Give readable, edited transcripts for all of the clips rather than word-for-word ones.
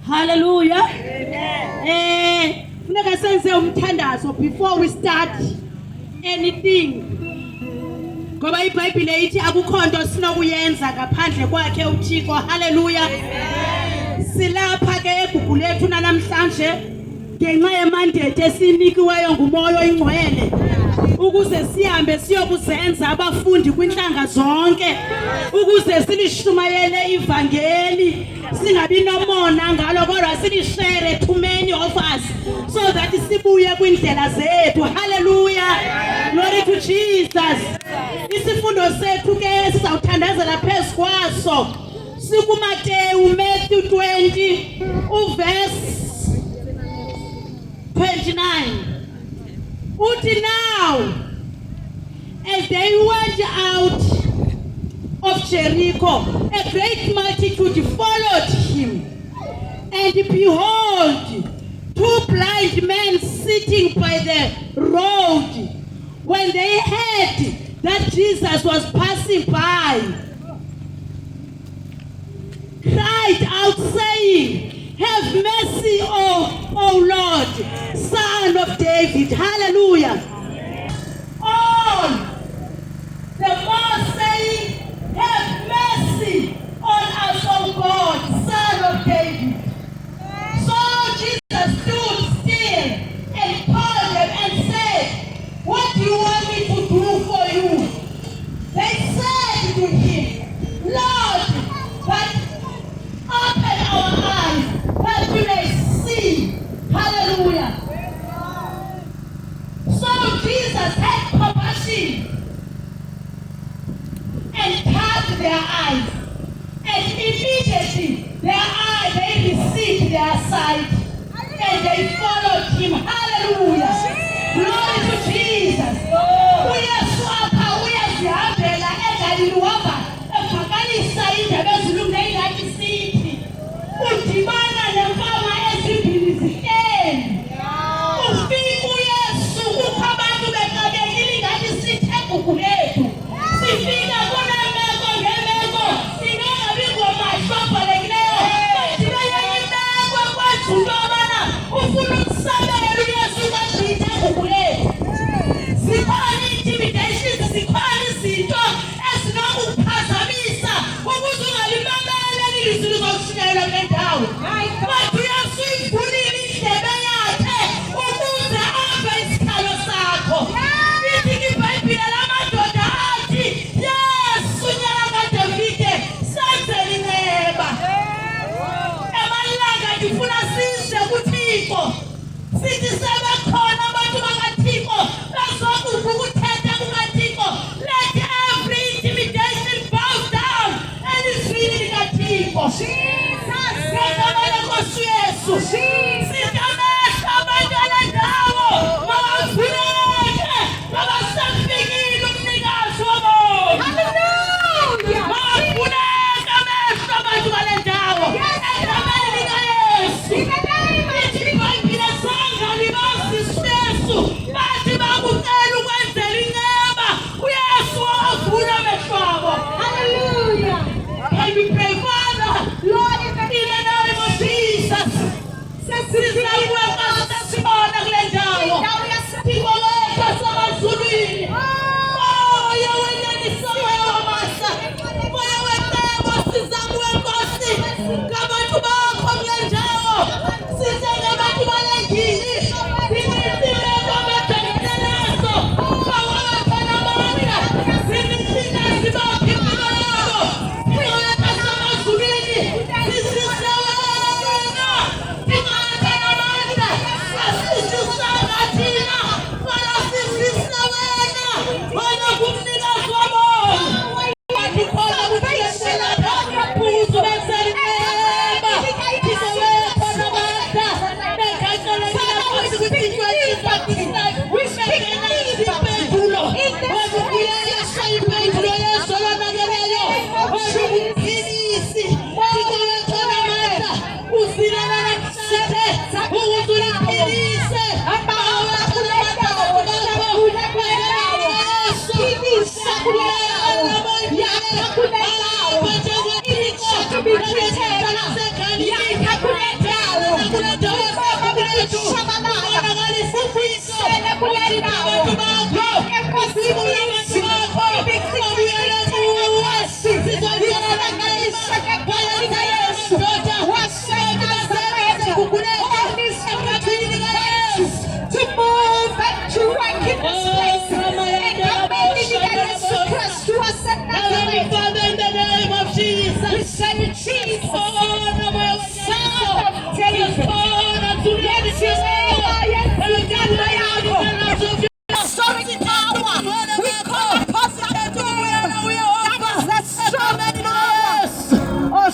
Hallelujah. Before we start anything, ngoba iBhayibhile ithi akukho nto sinokuyenza ngaphandle kwakhe uThixo. Hallelujah. Silapha ke egugu lethu namhlanje ngenxa yemandate esinikiweyo ngumoya oyingcwele ukuze sihambe siyokuzenza abafundi kwinhlanga zonke ukuze silishumayele ivangeli singabi nomona ngalo kodwa silishare to many of us so that sibuye kwindlela zethu. Hallelujah. Glory to Jesus. Isifundo sethu ke sizawuthandazela phezu kwaso sikuMateyu Matthew 20 uverse 29. Uthi now, as they went out of Jericho, a great multitude followed him. And behold, two blind men sitting by the road. When they heard that Jesus was passing by, cried out saying, have mercy, O Lord, Son of David. Hallelujah. All the more saying, have mercy on us, O God, Son of David. So Jesus stood still and called them and said, what do you want me to do for you? They said to him, they received their sight and they followed him. Hallelujah. Glory to Jesus. uYesu apha uyazihambela eGalili wahamba evakalisa indebe ezilungileyo ngathi sithi udibana nemfama ezimbili zihleli. Ufika uYesu kukho abantu bexakekile ngathi sithe gugu lethu. Sifika kunemeko ngemeko singabi ngomashwa abhalekileyo. Sidibene imeko kwethu into yobana ufuna ukusabela uYesu kagqithe gugu lethu. Zikhona intimidations, zikhona izinto ezinokuphazamisa ukuze ungalimameleli ilizwi lizokushilela kule ndawo. Kodwa uYesu uyivulile indlebe yakhe ukuze ave isikhalo sakho. Lithi iBhayibhile lamadoda athi Yesu nyaka kaDavide senzele inceba. Emalanga ndifuna size kuThixo sithi sebekhona abantu bakaThixo bazokuva ukuthetha kukaThixo. Let every intimidation bow down elizwini likaThixo. Ngegama leNkosi uYesu sithi amehlo abantu ale ndawo mawavuleke ngoba sekufikile umnikazi wobomi. Mawavuleke amehlo abantu bale ndawo egameni likaYesu. Lithi iBhayibhile sangalibazisa uYesu bathi bakucela ukwenzela inceba. uYesu wavula amehlo abo. Hallelujah. Can we pray, Father? Lord, in the name of Jesus. Sizawuweka sasibona kule ndawo. Thixo wethu asemazulwini. Moya weneliso, moya wamandla, moya wencebo sizakuwe Nkosi ngabantu bakho kule ndawo. Size ngabantu bale ndini. Imeko abajongene nazo. Bawaphe namandla. Imithina sibaphe impilo yabo. Thixo wethu asemazulwini. Sisise wena. Thixo wethu namandla. Asisisanga thina. Kodwa sisise wena. Wena ngumnikazi wobomi. Wadukhona kuthixela ukuze ubenzele inceba. Thixo wethu namandla. Bekhangelekile Nkosi kuThixo wethu impendulo. Wazibuyelisa impendulo Yesu olonakeleyo. Wazumphilisi. Thixo wethu namandla. Usilela nakusithe ukuze uliphilise. To move and to work in this place. Heavenly Father, in the name of Jesus, we say Jesus, authority power. We call positive to where we are. That's strong and yes. Oh,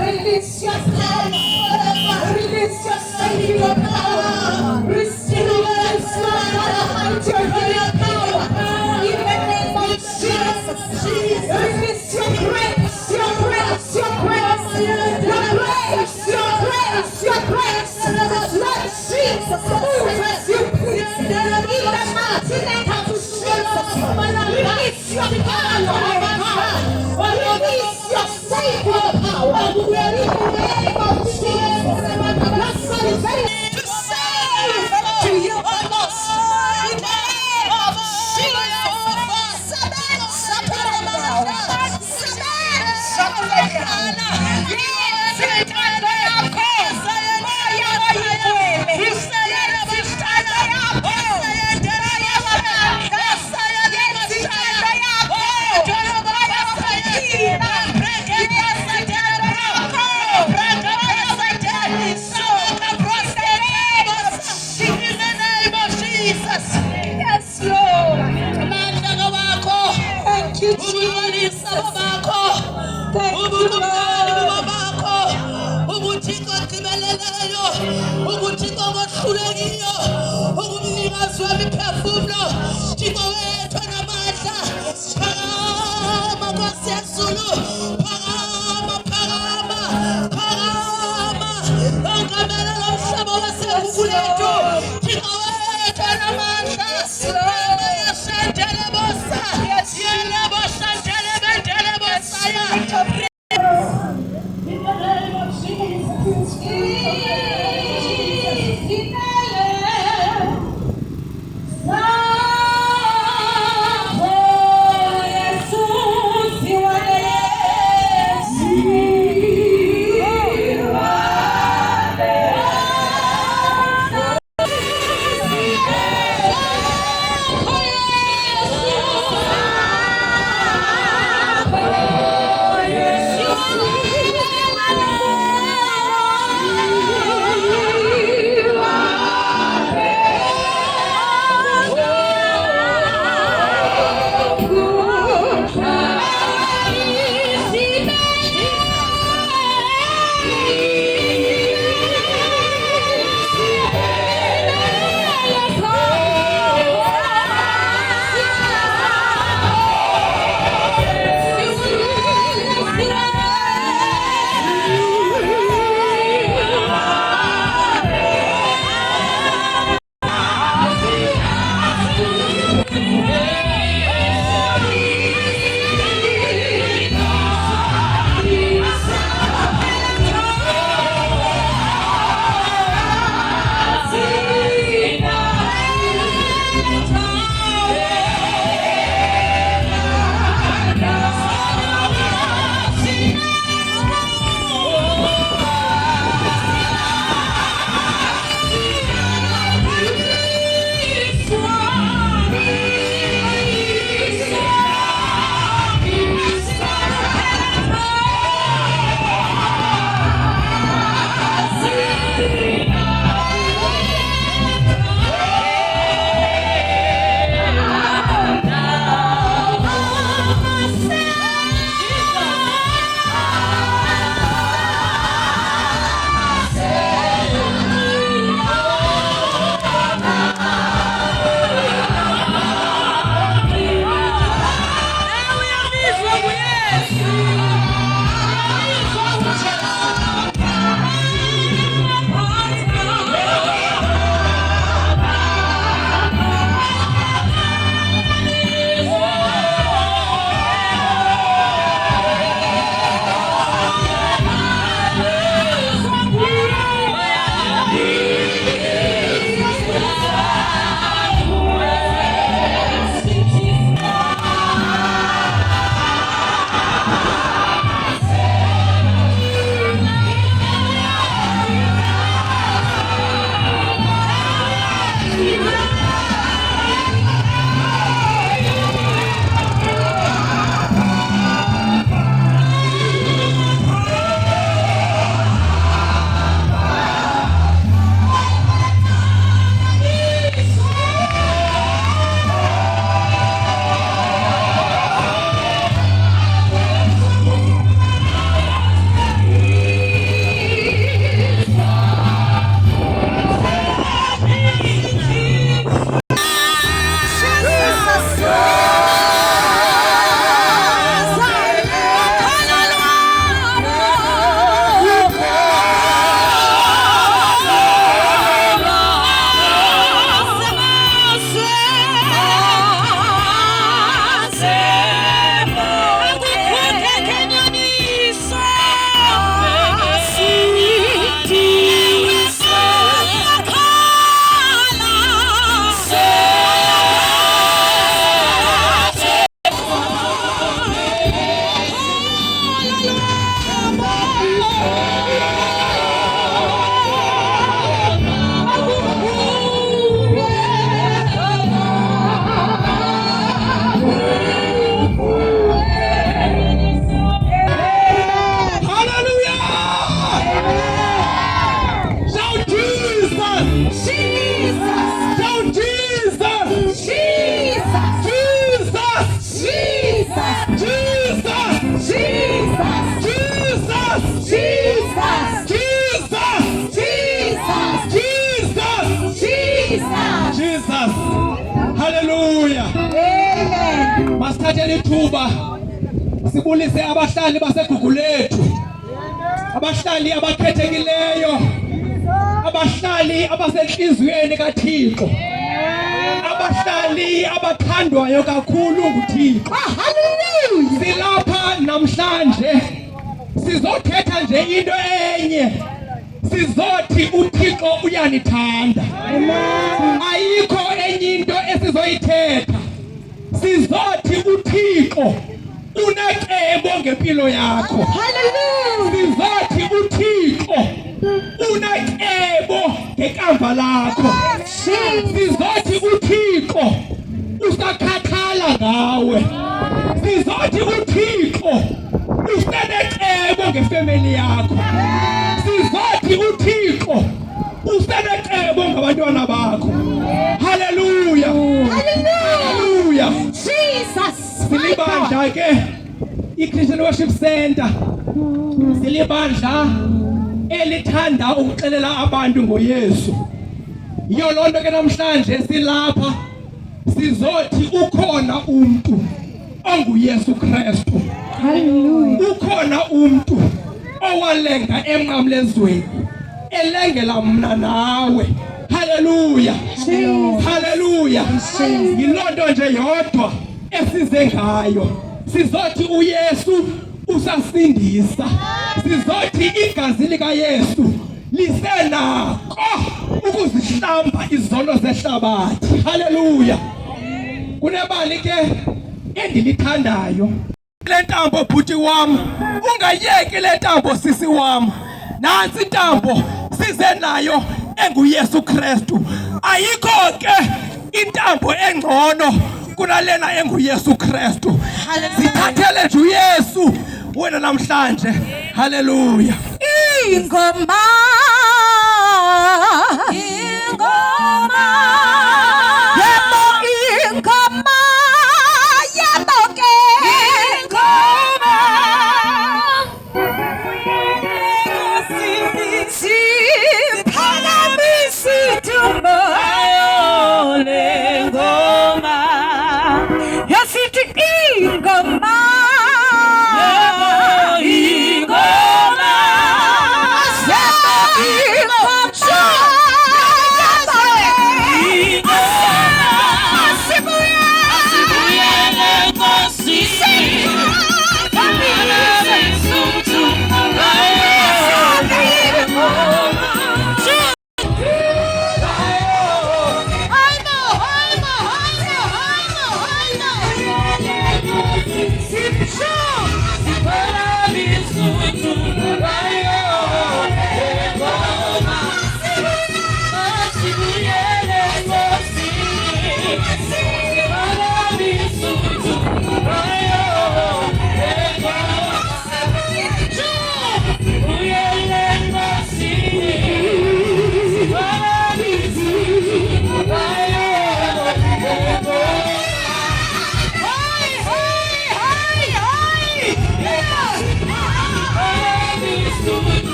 Release your power. Release your saving power. Receive your power. In the name of Jesus. Release your grace. Your grace. Your grace. Your grace. Your grace. Your grace. Lord Jesus. Move you please. In the mighty name of Jesus. Release your power. Release your saving power. In the name of Jesus. To save, to you. ngokuhlulekile ukumnikazi wami phefumulo Thixo wethu namandla phakama Nkosi yezulu phakama ongamela lo mhlaba wasebulethu Thixo wethu namandla Hallelujah. Amen. Masithathele ithuba sibulise abahlali baseGugulethu, abahlali abakhethekileyo, abahlali abasenhliziyweni kaThixo, abahlali abathandwayo kakhulu nguThixo. Hallelujah. Silapha namhlanje sizothetha nje into enye, sizothi uThixo uyanithanda. Ayikho enye into esizoyithetha, sizothi uThixo unecebo ngempilo yakho. Hallelujah. Sizothi uThixo unecebo ngekamva lakho. Sizothi uThixo usakhathala ngawe. Sizothi uThixo usenecebo ngefamily yakho. Sizothi uThixo usenecebo ngabantwana bakho. Hallelujah. Hallelujah. Jesus. Silibandla ke iChristian Worship Center, silibandla elithanda ukuxelela abantu ngoYesu. Yiyo lonto ke namhlanje silapha sizothi ukhona umuntu onguYesu Kristu. Hallelujah. Ukhona umuntu owalenga emnqamlezweni elengela mna nawe. Hallelujah. Hallelujah. Yilonto nje yodwa esize ngayo. Sizothi uYesu usasindisa. Sizothi igazi likaYesu lisenako ukuzihlamba izono zehlabathi. Hallelujah. Kunebali ke endilithandayo. Le ntambo bhuti wam, ungayeki le ntambo sisi wam. Nansi intambo size nayo enguYesu Kristu. Ayikho ke intambo engcono kunalena enguYesu Kristu. Sithathele nje uYesu wena namhlanje. Hallelujah. Ingoma